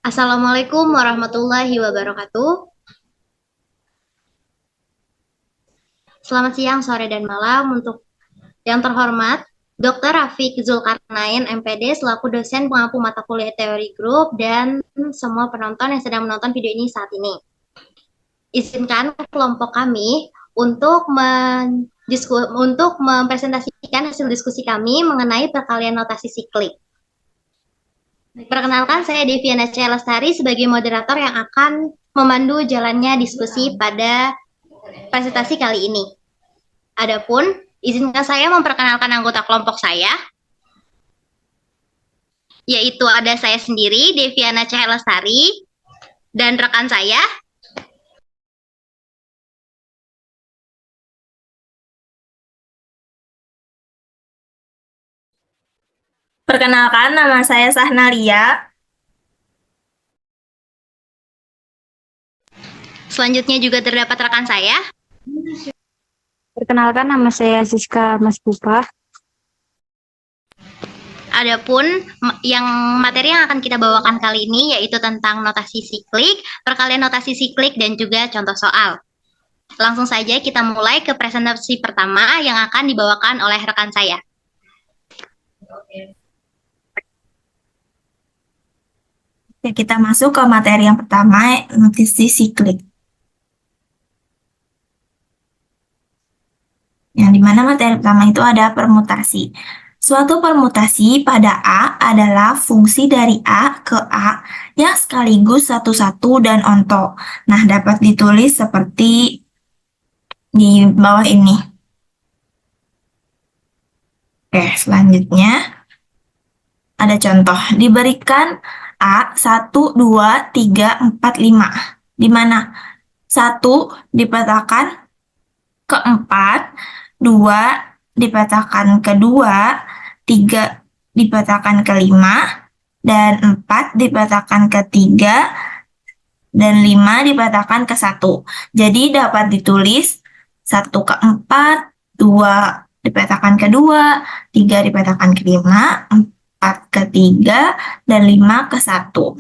Assalamualaikum warahmatullahi wabarakatuh. Selamat siang, sore, dan malam untuk yang terhormat Dr. Rafiq Zulkarnain, MPD, selaku dosen pengampu mata kuliah teori grup, dan semua penonton yang sedang menonton video ini saat ini. Izinkan kelompok kami untuk mempresentasikan hasil diskusi kami mengenai perkalian notasi siklik. Perkenalkan, saya Deviana C. Lestari sebagai moderator yang akan memandu jalannya diskusi pada presentasi kali ini. Adapun, izinkan saya memperkenalkan anggota kelompok saya, yaitu ada saya sendiri, Deviana C. Lestari, dan rekan saya. Perkenalkan, nama saya Sahnalia. Selanjutnya juga terdapat rekan saya. Perkenalkan, nama saya Siska Masbupah. Adapun yang materi yang akan kita bawakan kali ini yaitu tentang notasi siklik, perkalian notasi siklik, dan juga contoh soal. Langsung saja kita mulai ke presentasi pertama yang akan dibawakan oleh rekan saya. Oke, kita masuk ke materi yang pertama, notasi siklik. Yang dimana materi pertama itu ada permutasi. Suatu permutasi pada A adalah fungsi dari A ke A yang sekaligus satu-satu dan onto. Nah, dapat ditulis seperti di bawah ini. Oke, selanjutnya ada contoh. Diberikan A 1, 2, 3, 4, 5. Di mana 1 dipetakan ke 4, 2 dipetakan ke 2, 3 dipetakan ke 5, dan 4 dipetakan ke 3, dan 5 dipetakan ke 1. Jadi dapat ditulis 1 ke 4, 2 dipetakan ke 2, 3 dipetakan ke 5, 4 ke 3, dan 5 ke 1.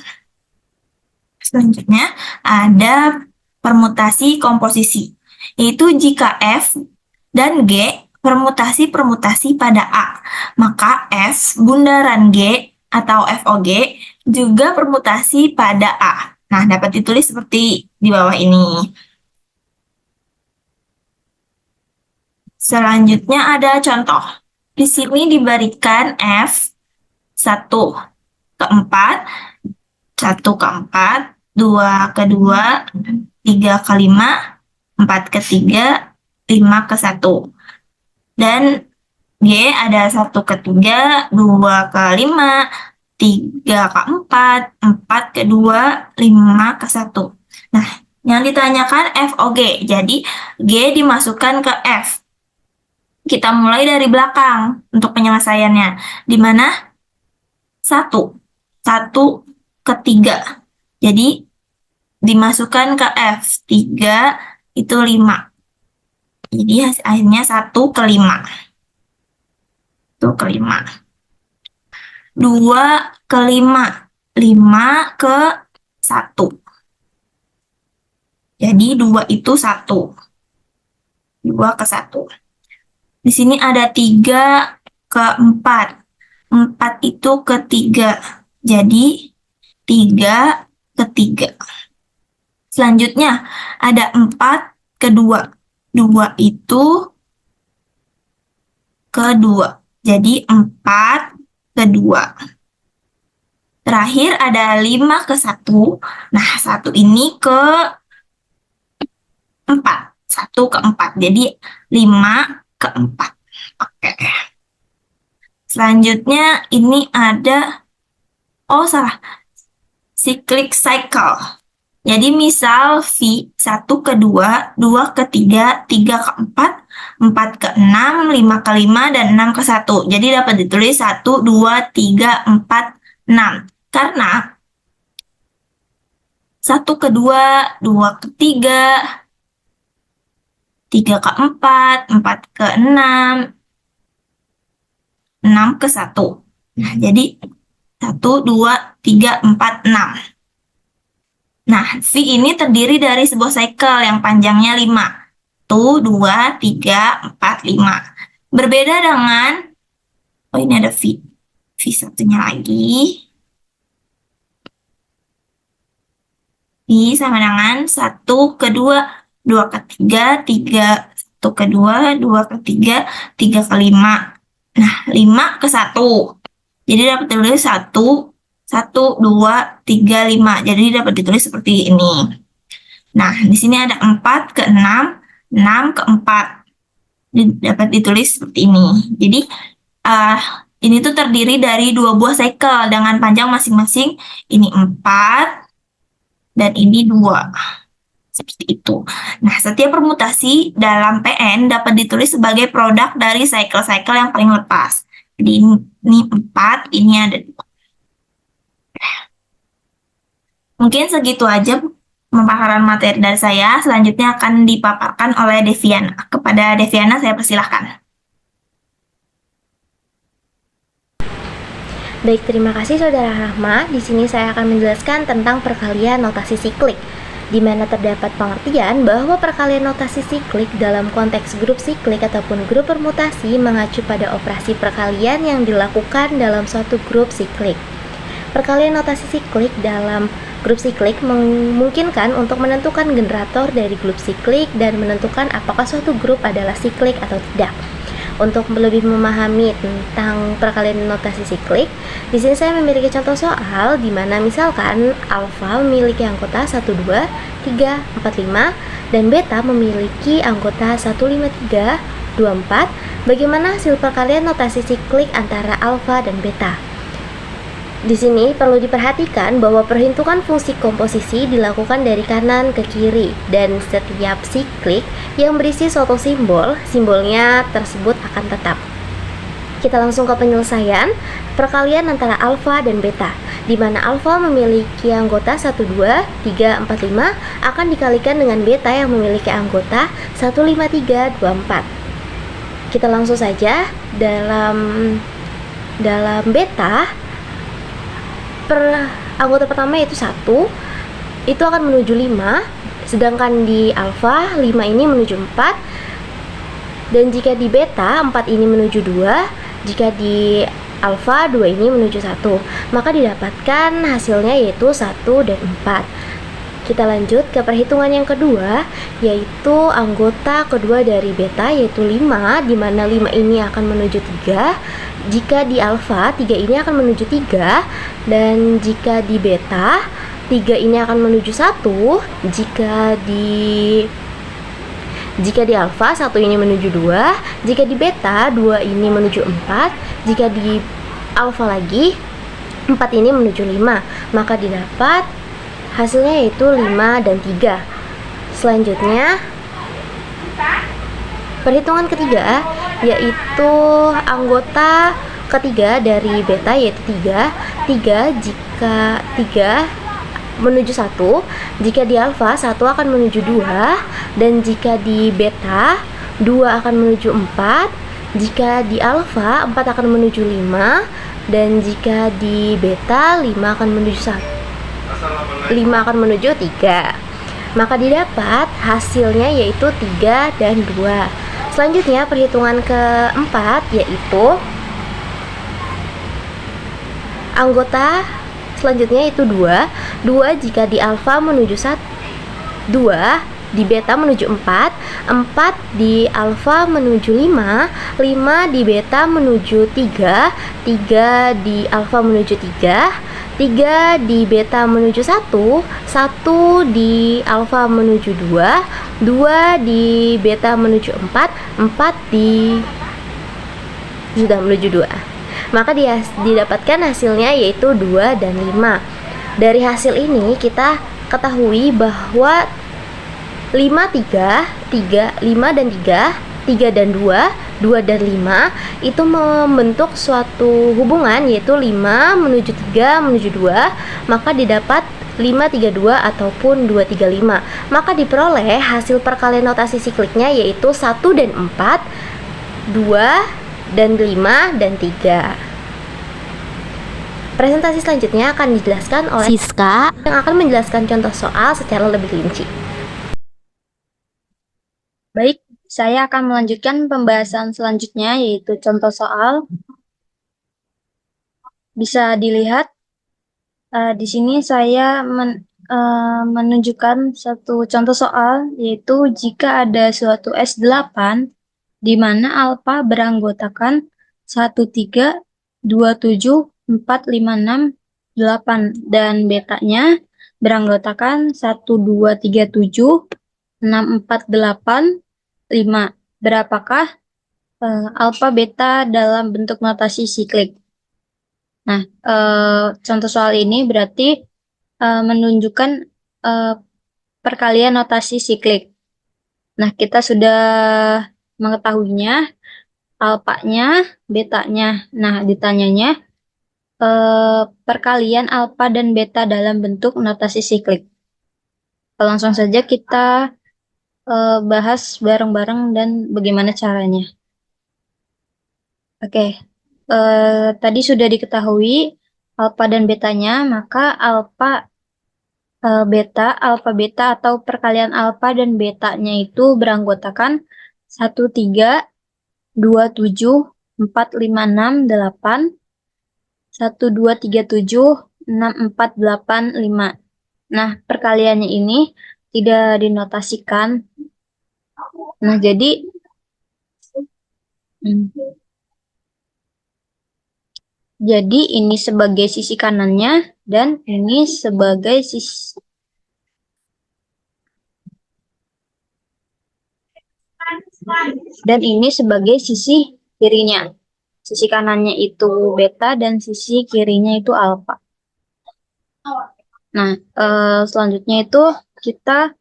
Selanjutnya ada permutasi komposisi, yaitu jika F dan G permutasi-permutasi pada A, maka F bundaran G atau FOG juga permutasi pada A. Nah, dapat ditulis seperti di bawah ini. Selanjutnya ada contoh. Di sini diberikan F 1 ke 4, 1 ke 4, 2 ke 2, 3 ke 5, 4 ke 3, 5 ke 1. Dan G ada 1 ke 3, 2 ke 5, 3 ke 4, 4 ke 2, 5 ke 1. Nah, yang ditanyakan FOG. Jadi, G dimasukkan ke F. Kita mulai dari belakang untuk penyelesaiannya. Di mana 1. 1 ke 3. Jadi, dimasukkan ke F. 3 itu 5. Jadi, akhirnya 1 ke 5. 1 ke 5. 2 ke 5. 5 ke 1. Jadi 2 itu 1. 2 ke 1. Di sini ada 3 ke 4. 4 itu ke 3. Jadi 3 ke 3. Selanjutnya ada 4 ke 2. 2 itu ke 2. Jadi 4 ke 2. Terakhir ada 5 ke 1. Nah, 1 ini ke 4. 1 ke 4. Jadi 5 ke 4. Oke. Selanjutnya ini ada, salah. Cyclic cycle. Jadi misal V 1 ke 2, 2 ke 3, 3 ke 4, 4 ke 6, 5 ke 5, dan 6 ke 1. Jadi dapat ditulis 1, 2, 3, 4, 6. Karena 1 ke 2, 2 ke 3, 3 ke 4, 4 ke 6, 6 ke 1. Nah, jadi 1, 2, 3, 4, 6. Nah, V ini terdiri dari sebuah cycle yang panjangnya 5. 1, 2, 3, 4, 5. Berbeda dengan, oh ini ada V. V satunya lagi. V sama dengan 1 ke 2, 2 ke 3, 3, 1 ke 2, 2 ke 3, 3 ke 5. Nah, 5 ke 1. Jadi dapat ditulis 1, 1, 2, 3, 5. Jadi dapat ditulis seperti ini. Nah, di sini ada 4 ke 6, 6 ke 4. Dapat ditulis seperti ini. Jadi, ini tuh terdiri dari 2 buah cycle dengan panjang masing-masing. Ini 4 dan ini 2. Seperti itu. Nah, setiap permutasi dalam PN dapat ditulis sebagai produk dari cycle-cycle yang paling lepas. Jadi ini 4, ini ada 2. Mungkin segitu aja pemaparan materi dari saya. Selanjutnya akan dipaparkan oleh Deviana. Kepada Deviana saya persilahkan. Baik, terima kasih Saudara Rahma. Di sini saya akan menjelaskan tentang perkalian notasi siklik, di mana terdapat pengertian bahwa perkalian notasi siklik dalam konteks grup siklik ataupun grup permutasi mengacu pada operasi perkalian yang dilakukan dalam suatu grup siklik. Perkalian notasi siklik dalam grup siklik memungkinkan untuk menentukan generator dari grup siklik dan menentukan apakah suatu grup adalah siklik atau tidak. Untuk lebih memahami tentang perkalian notasi siklik, di sini saya memiliki contoh soal di mana misalkan alfa memiliki anggota 1, 2, 3, 4, 5 dan beta memiliki anggota 1, 5, 3, 2, 4. Bagaimana hasil perkalian notasi siklik antara alfa dan beta? Di sini perlu diperhatikan bahwa perhitungan fungsi komposisi dilakukan dari kanan ke kiri dan setiap siklik yang berisi suatu simbol, simbolnya tersebut akan tetap. Kita langsung ke penyelesaian perkalian antara alfa dan beta, di mana alfa memiliki anggota 1, 2, 3, 4, 5 akan dikalikan dengan beta yang memiliki anggota 1, 5, 3, 2, 4. Kita langsung saja dalam beta. Anggota pertama yaitu 1 itu akan menuju 5, sedangkan di alfa 5 ini menuju 4, dan jika di beta 4 ini menuju 2, jika di alfa 2 ini menuju 1, maka didapatkan hasilnya yaitu 1 dan 4. Kita lanjut ke perhitungan yang kedua, yaitu anggota kedua dari beta yaitu 5, di mana 5 ini akan menuju 3. Jika di alfa 3 ini akan menuju 3, dan jika di beta 3 ini akan menuju 1. Jika di alfa 1 ini menuju 2, jika di beta 2 ini menuju 4, jika di alfa lagi 4 ini menuju 5, maka didapat hasilnya yaitu 5 dan 3. Selanjutnya perhitungan ketiga, yaitu anggota ketiga dari beta yaitu 3. 3 jika 3 menuju 1, jika di alfa 1 akan menuju 2, dan jika di beta 2 akan menuju 4, jika di alfa 4 akan menuju 5, dan jika di beta 5 akan menuju 3. Maka didapat hasilnya yaitu 3 dan 2. Selanjutnya perhitungan keempat, yaitu anggota selanjutnya itu 2. 2 jika di alfa menuju 1, 2 di beta menuju 4, 4 di alfa menuju 5, 5 di beta menuju 3, 3 di alfa menuju 3, 3 di beta menuju 1, 1 di alfa menuju 2, 2 di beta menuju 4, 4 sudah menuju 2. Maka didapatkan hasilnya yaitu 2 dan 5. Dari hasil ini kita ketahui bahwa 5 dan 3, 3 dan 2, 2 dan 5 itu membentuk suatu hubungan yaitu 5 menuju 3 menuju 2, maka didapat 532 ataupun 235. Maka diperoleh hasil perkalian notasi sikliknya yaitu 1 dan 4, 2 dan 5 dan 3. Presentasi selanjutnya akan dijelaskan oleh Siska yang akan menjelaskan contoh soal secara lebih rinci. Baik, saya akan melanjutkan pembahasan selanjutnya, yaitu contoh soal. Bisa dilihat di sini saya menunjukkan satu contoh soal, yaitu jika ada suatu S8 di mana alfa beranggotakan 1, 3, 2, 7, 4, 5, 6, 8 dan betanya beranggotakan 1, 2, 3, 7, 6, 4, 8, 5. Berapakah alfa beta dalam bentuk notasi siklik? Nah, contoh soal ini berarti menunjukkan perkalian notasi siklik. Nah, kita sudah mengetahuinya, alfanya, betanya. Nah, ditanyanya perkalian alfa dan beta dalam bentuk notasi siklik. Langsung saja kita bahas bareng-bareng dan bagaimana caranya. Oke, tadi sudah diketahui alfa dan betanya, maka alfa beta atau perkalian alfa dan betanya itu beranggotakan 1, 3, 2, 7, 4, 5, 6, 8, 1, 2, 3, 7, 6, 4, 8, 5. Nah, perkaliannya ini tidak dinotasikan. Nah, jadi ini sebagai sisi kanannya dan ini sebagai sisi kirinya. Sisi kanannya itu beta dan sisi kirinya itu alfa. Nah, selanjutnya itu kita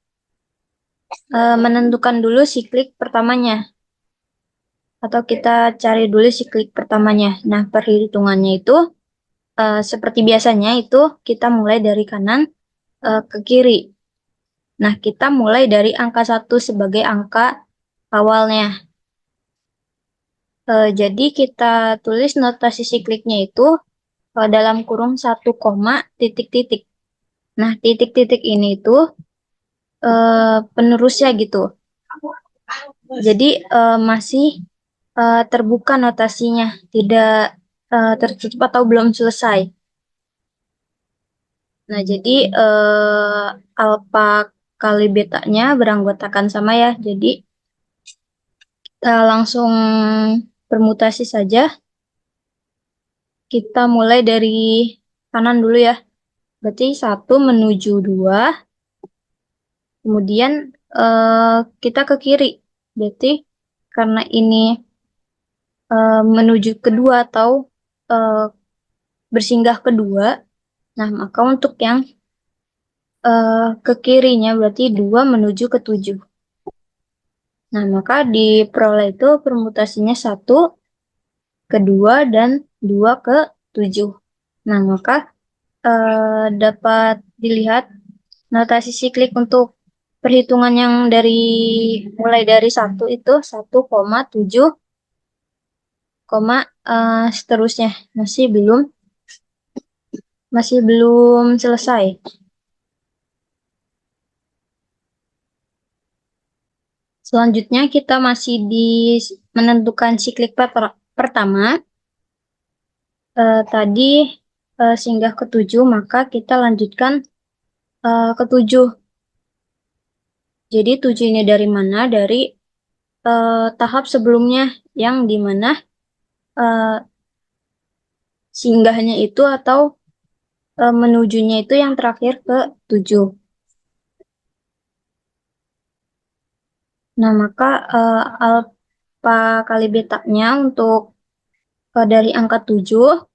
menentukan dulu siklik pertamanya. Atau kita cari dulu siklik pertamanya. Nah, perhitungannya itu seperti biasanya itu kita mulai dari kanan ke kiri. Nah, kita mulai dari angka 1 sebagai angka awalnya. Jadi kita tulis notasi sikliknya itu dalam kurung 1, titik-titik. Nah, titik-titik ini itu penerusnya gitu. Jadi masih terbuka notasinya, tidak tertutup atau belum selesai. Nah, jadi alfa kali betanya beranggotakan sama ya. Jadi kita langsung permutasi saja. Kita mulai dari kanan dulu ya. Berarti 1 menuju 2. Kemudian kita ke kiri. Berarti karena ini menuju kedua atau bersinggah kedua. Nah, maka untuk yang ke kirinya berarti 2 menuju ke 7. Nah, maka diperoleh itu permutasinya 1 ke 2 dan 2 ke 7. Nah, maka dapat dilihat notasi siklik untuk perhitungan yang mulai dari 1 itu 1,7, seterusnya masih belum selesai. Selanjutnya kita masih menentukan siklik pertama. Tadi singgah ke 7, maka kita lanjutkan ke 7. Jadi 7 ini dari mana? Dari tahap sebelumnya yang dimana singgahnya itu atau menujunya itu yang terakhir ke 7. Nah, maka alfa kali betanya untuk dari angka 7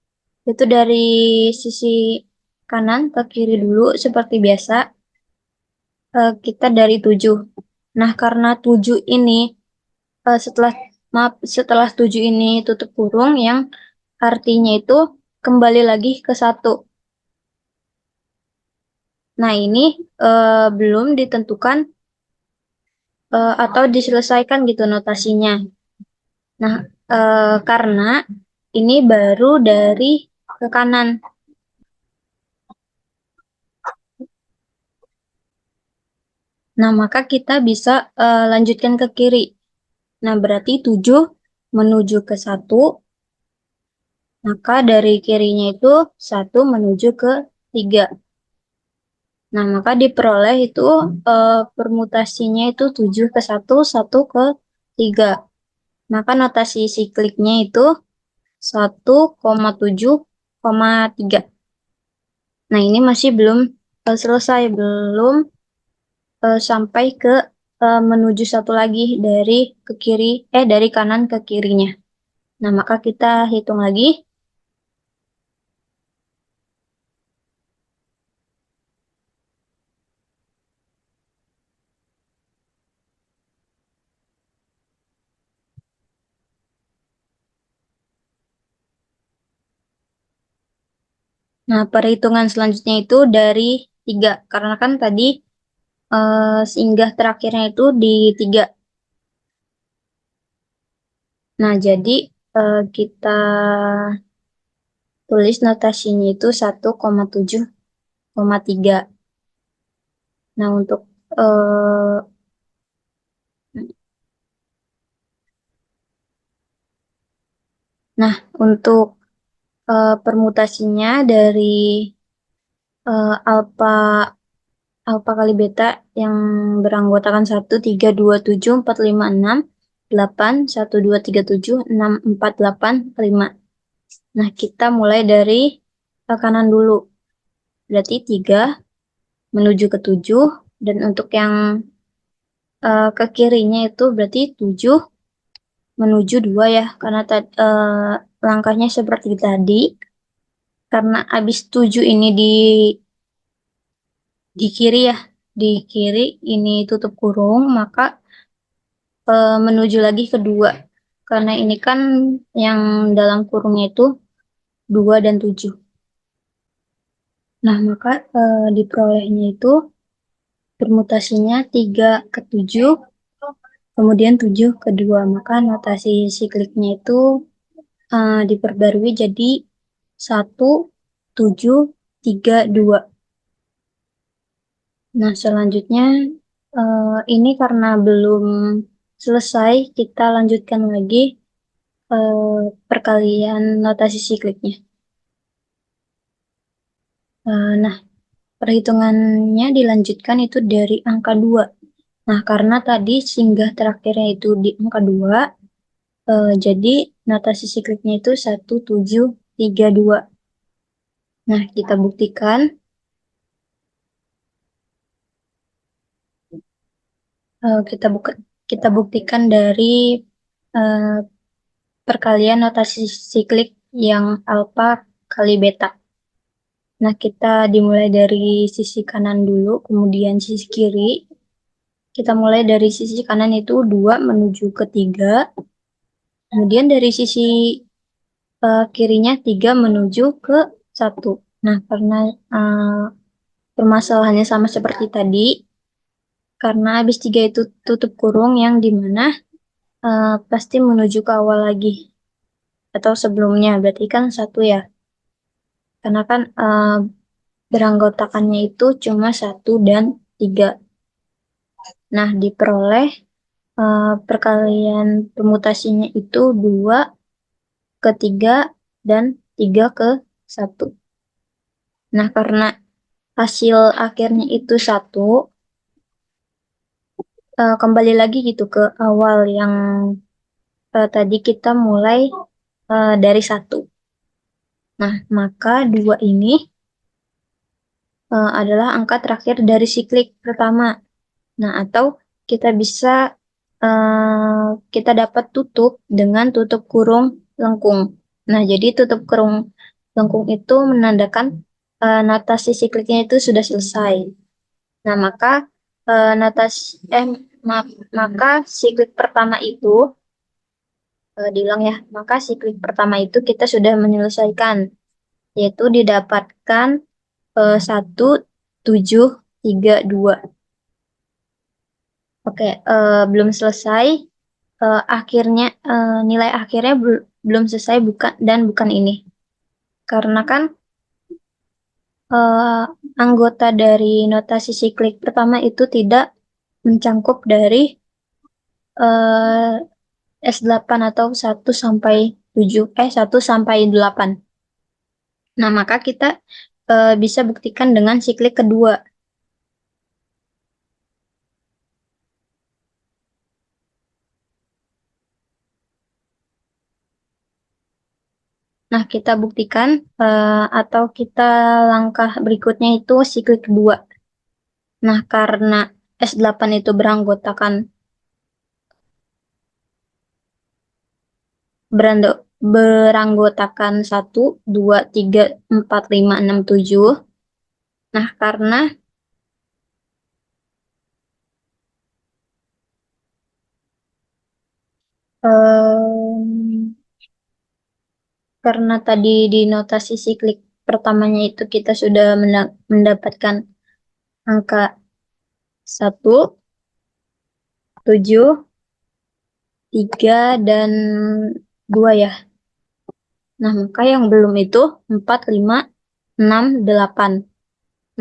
itu dari sisi kanan ke kiri dulu seperti biasa. Kita dari 7. Nah, karena 7 ini setelah 7 ini tutup kurung yang artinya itu kembali lagi ke 1. Nah, ini belum ditentukan atau diselesaikan gitu notasinya. Nah, karena ini baru dari ke kanan. Nah, maka kita bisa lanjutkan ke kiri. Nah, berarti 7 menuju ke 1, maka dari kirinya itu 1 menuju ke 3. Nah, maka diperoleh itu permutasinya itu 7 ke 1, 1 ke 3. Maka notasi sikliknya itu 1,7,3. Nah, ini masih belum selesai, belum sampai ke menuju satu lagi dari ke kiri, dari kanan ke kirinya. Nah, maka kita hitung lagi. Nah, perhitungan selanjutnya itu dari 3, karena kan tadi singgah terakhirnya itu di 3. Nah, jadi kita tulis notasinya itu 1,7,3. Nah, untuk untuk permutasinya dari alfa kali beta yang beranggotakan 1, 3, 2, 7, 4, 5, 6, 8, 1, 2, 3, 7, 6, 4, 8, 5. Nah, kita mulai dari kanan dulu. Berarti 3 menuju ke 7. Dan untuk yang ke kirinya itu berarti 7 menuju 2 ya. Karena langkahnya seperti tadi. Karena habis 7 ini di kiri ya. Di kiri ini tutup kurung, maka menuju lagi ke 2. Karena ini kan yang dalam kurungnya itu 2 dan 7. Nah, maka diperolehnya itu permutasinya 3 ke 7, kemudian 7 ke 2. Maka notasi sikliknya itu diperbarui jadi 1, 7, 3, 2. Nah, selanjutnya ini karena belum selesai, kita lanjutkan lagi perkalian notasi sikliknya. Nah, perhitungannya dilanjutkan itu dari angka 2. Nah, karena tadi singgah terakhirnya itu di angka 2, jadi notasi sikliknya itu 1, 7, 3, 2. Nah, kita buktikan. Kita buktikan dari perkalian notasi siklik yang alfa kali beta. Nah, kita dimulai dari sisi kanan dulu, kemudian sisi kiri. Kita mulai dari sisi kanan itu 2 menuju ke 3. Kemudian dari sisi kirinya 3 menuju ke 1. Nah, karena permasalahannya sama seperti tadi, karena habis 3 itu tutup kurung yang dimana pasti menuju ke awal lagi. Atau sebelumnya, berarti kan 1 ya. Karena kan beranggotakannya itu cuma 1 dan 3. Nah, diperoleh perkalian permutasinya itu 2 ke 3 dan 3 ke 1. Nah, karena hasil akhirnya itu 1, kembali lagi gitu ke awal yang tadi kita mulai dari 1. Nah, maka 2 ini adalah angka terakhir dari siklik pertama. Nah, atau kita bisa kita dapat tutup dengan tutup kurung lengkung. Nah, jadi tutup kurung lengkung itu menandakan notasi sikliknya itu sudah selesai. Nah, maka maka siklik pertama itu diulang ya. Maka siklik pertama itu kita sudah menyelesaikan, yaitu didapatkan 1, 7, 3, 2. Oke, belum selesai. Akhirnya nilai akhirnya belum selesai bukan ini. Karena kan anggota dari notasi siklik pertama itu tidak mencangkup dari S8 atau 1 sampai 7, 1 sampai 8. Nah, maka kita bisa buktikan dengan siklik kedua. Nah, kita buktikan atau kita langkah berikutnya itu siklik kedua. Nah, karena S8 itu beranggotakan 1, 2, 3, 4, 5, 6, 7. Nah, karena tadi di notasi siklik pertamanya itu kita sudah mendapatkan angka 1, 7, 3, dan 2 ya. Nah, maka yang belum itu 4, 5, 6, 8.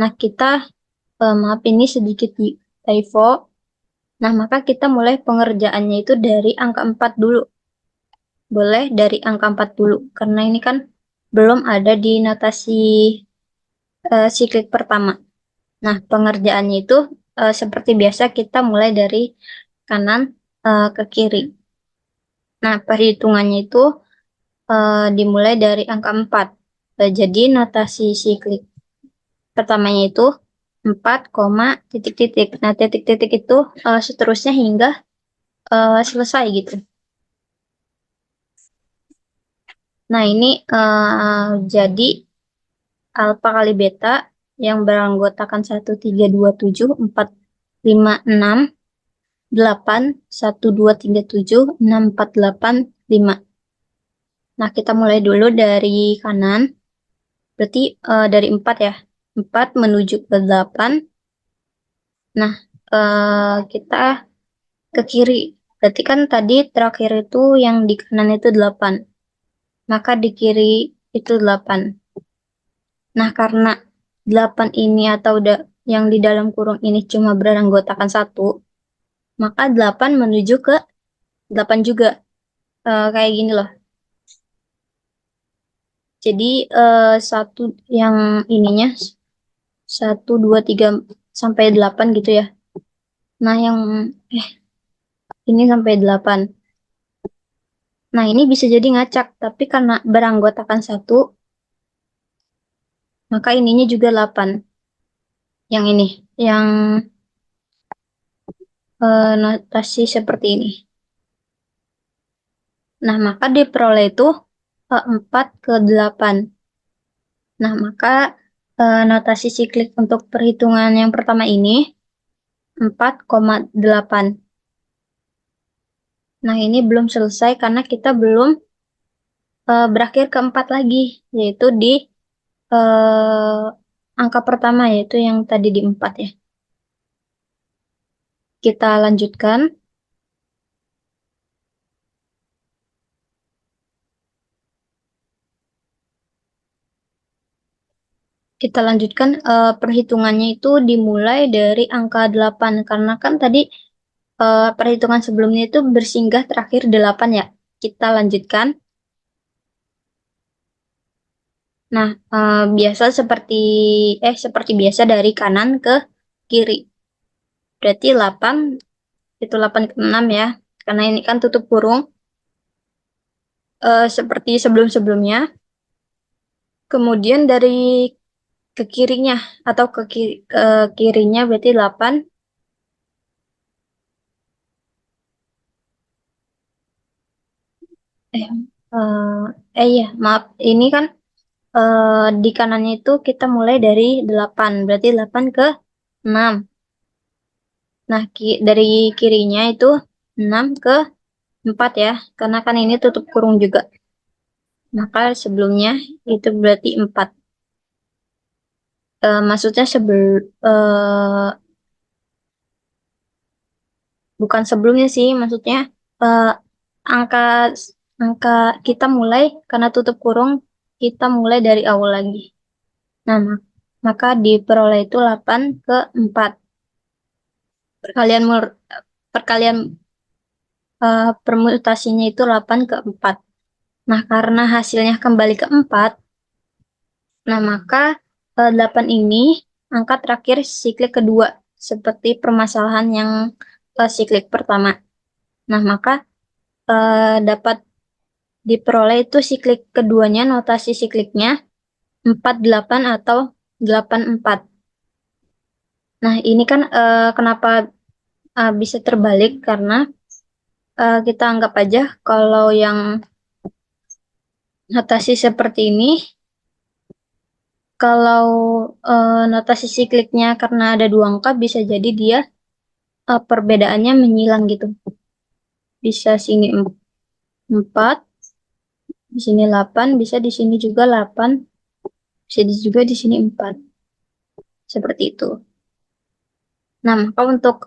Nah, kita, maaf ini sedikit typo. Nah, maka kita mulai pengerjaannya itu dari angka 4 dulu. Boleh dari angka 4 dulu, karena ini kan belum ada di notasi siklik pertama. Nah, pengerjaannya itu seperti biasa kita mulai dari kanan ke kiri. Nah, perhitungannya itu dimulai dari angka 4. Jadi notasi siklik pertamanya itu 4, titik-titik. Nah, titik-titik itu seterusnya hingga selesai gitu. Nah, ini jadi alfa kali beta yang beranggotakan 1, 3, 2, 7, 4, 5, 6, 8, 1, 2, 3, 7, 6, 4, 8, 5. Nah, kita mulai dulu dari kanan. Berarti dari 4 ya. 4 menuju ke 8. Nah, kita ke kiri. Berarti kan tadi terakhir itu yang di kanan itu 8. Maka di kiri itu 8. Nah, karena 8 ini atau yang di dalam kurung ini cuma beranggotakan 1, maka 8 menuju ke 8 juga. Kayak gini loh. Jadi, satu yang ininya 1, 2, 3, sampai 8 gitu ya. Nah, yang ini sampai 8. Nah, ini bisa jadi ngacak, tapi karena beranggotakan 1, maka ininya juga 8. Yang ini, yang notasi seperti ini. Nah, maka diperoleh itu 4 ke 8. Nah, maka notasi siklik untuk perhitungan yang pertama ini 4,8. Nah, ini belum selesai karena kita belum berakhir ke 4 lagi, yaitu di angka pertama, yaitu yang tadi di 4 ya. Kita lanjutkan. Kita lanjutkan perhitungannya itu dimulai dari angka 8, karena kan tadi perhitungan sebelumnya itu bersinggah terakhir 8 ya. Kita lanjutkan. Nah, seperti biasa dari kanan ke kiri. Berarti 8 itu 8 ke 6 ya. Karena ini kan tutup kurung. Seperti sebelum-sebelumnya. Kemudian dari ke kirinya atau ke kirinya berarti 8. Iya, maaf. Ini kan di kanannya itu kita mulai dari 8. Berarti 8 ke 6. Nah, dari kirinya itu 6 ke 4 ya. Karena kan ini tutup kurung juga. Maka sebelumnya itu berarti 4. Maksudnya bukan sebelumnya sih. Maksudnya angka angka kita mulai karena tutup kurung, kita mulai dari awal lagi. Nah, maka diperoleh itu 8 ke 4. perkalian permutasinya itu 8 ke 4. Nah, karena hasilnya kembali ke 4, nah maka 8 ini angka terakhir siklik kedua, seperti permasalahan yang siklik pertama. Nah, maka dapat diperoleh itu siklik keduanya, notasi sikliknya 48 atau 84. Nah, ini kan kenapa bisa terbalik, karena kita anggap aja kalau yang notasi seperti ini, kalau notasi sikliknya karena ada 2 angka, bisa jadi dia perbedaannya menyilang gitu. Bisa sini 4, di sini 8, bisa di sini juga 8, bisa juga di sini 4. Seperti itu. Nah, maka untuk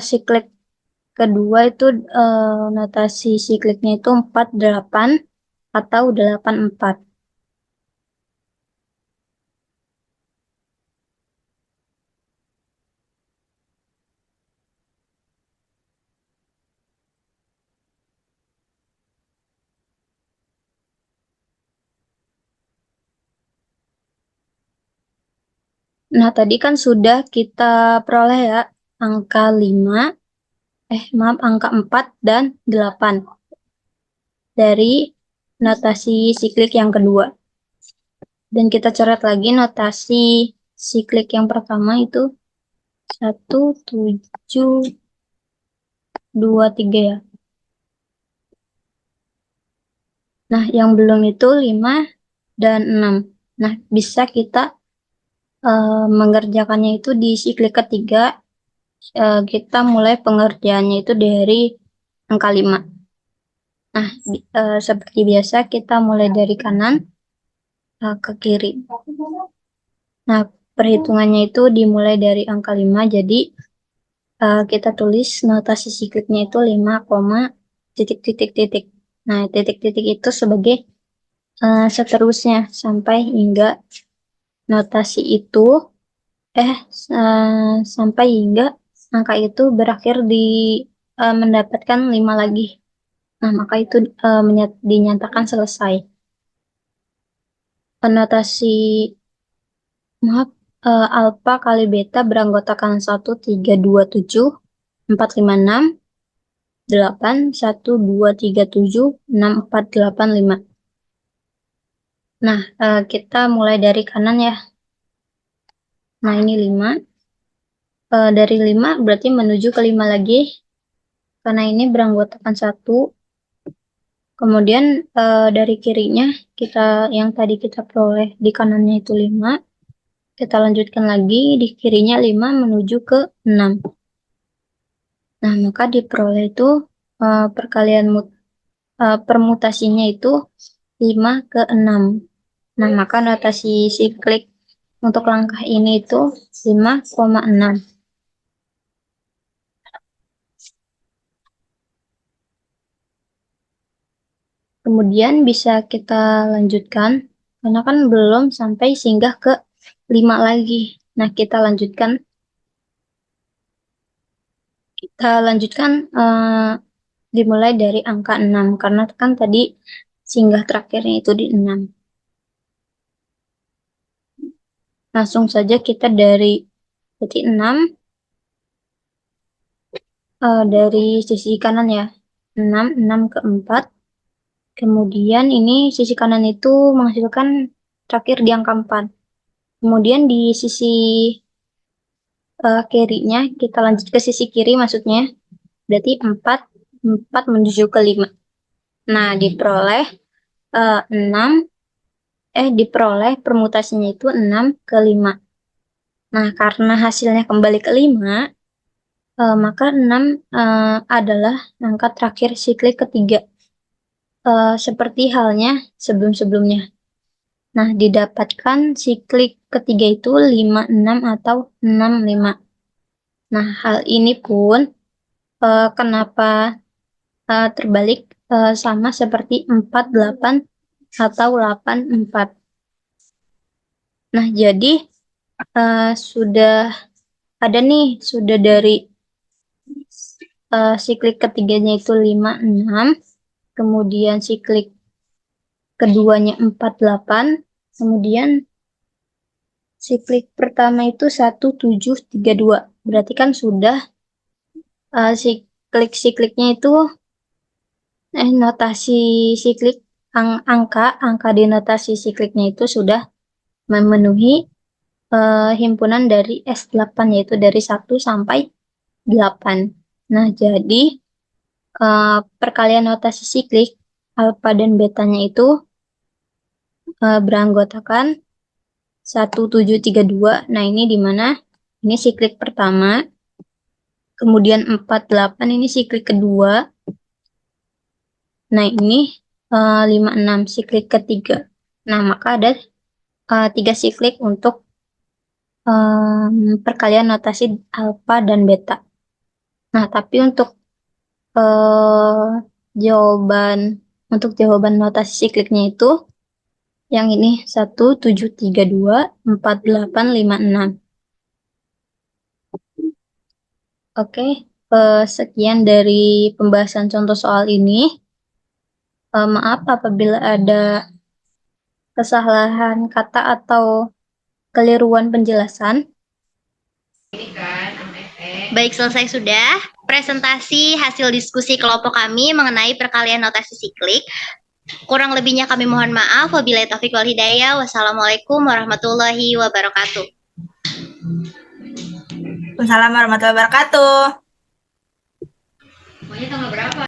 siklik kedua itu notasi sikliknya itu 48 atau 84. Nah, tadi kan sudah kita peroleh ya angka 4 dan 8 dari notasi siklik yang kedua. Dan kita coret lagi notasi siklik yang pertama itu 1, 7, 2, 3 ya. Nah, yang belum itu 5 dan 6. Nah, bisa kita mengerjakannya itu di siklik ketiga. Kita mulai pengerjaannya itu dari angka 5. Nah, seperti biasa kita mulai dari kanan ke kiri. Nah, perhitungannya itu dimulai dari angka 5, jadi kita tulis notasi sikliknya itu 5, titik-titik-titik. Nah, titik-titik itu sebagai seterusnya sampai hingga notasi itu sampai hingga angka itu berakhir di mendapatkan 5 lagi. Nah, maka itu dinyatakan selesai. Notasi alfa kali beta beranggotakan 1, 3, 2, 7, 4, 5, 6, 8, 1, 2, 3, 7, 6, 4, 8, 5. Nah, kita mulai dari kanan ya. Nah, ini 5. Dari 5 berarti menuju ke 5 lagi. Karena ini beranggotakan 1. Kemudian dari kirinya yang tadi kita peroleh di kanannya itu 5. Kita lanjutkan lagi di kirinya 5 menuju ke 6. Nah, maka diperoleh itu permutasinya itu 5 ke 6. Nah, maka notasi siklik untuk langkah ini itu 5,6. Kemudian bisa kita lanjutkan, karena kan belum sampai singgah ke 5 lagi. Nah, kita lanjutkan dimulai dari angka 6, karena kan tadi singgah terakhirnya itu di 6. Langsung saja kita dari titik 6, dari sisi kanan ya, 6 ke 4. Kemudian ini sisi kanan itu menghasilkan terakhir di angka 4. Kemudian di sisi kirinya, kita lanjut ke sisi kiri maksudnya, berarti 4 menuju ke 5. Nah, diperoleh permutasinya itu 6 ke 5. Nah, karena hasilnya kembali ke 5, maka 6 adalah angka terakhir siklik ketiga. Seperti halnya sebelum-sebelumnya. Nah, didapatkan siklik ketiga itu 5, 6 atau 6, 5. Nah, hal ini pun kenapa terbalik sama seperti 4, 8 atau 8, 4. Nah, jadi sudah ada nih, sudah dari siklik ketiganya itu 5, 6. Kemudian siklik keduanya 4, 8. Kemudian siklik pertama itu 1, 7, 3, 2. Berarti kan sudah siklik-sikliknya itu notasi siklik angka di notasi sikliknya itu sudah memenuhi himpunan dari S8, yaitu dari 1 sampai 8. Nah, jadi perkalian notasi siklik alfa dan betanya itu beranggotakan 1, 7, 3, 2. Nah, ini di mana ini siklik pertama. Kemudian 4, 8 ini siklik kedua. Nah, ini 5, 6 siklik ketiga. Nah, maka ada 3 siklik untuk perkalian notasi alfa dan beta. Nah, tapi untuk jawaban notasi sikliknya itu yang ini 1, 7, 3, 2, 4, 8, 5, 6. Oke, sekian dari pembahasan contoh soal ini. Maaf apabila ada kesalahan kata atau keliruan penjelasan. Baik, selesai sudah presentasi hasil diskusi kelompok kami mengenai perkalian notasi siklik. Kurang lebihnya kami mohon maaf. Wabillahi taufiq wal hidayah. Wassalamualaikum warahmatullahi wabarakatuh. Wassalamualaikum warahmatullahi wabarakatuh. Pokoknya tanggal berapa?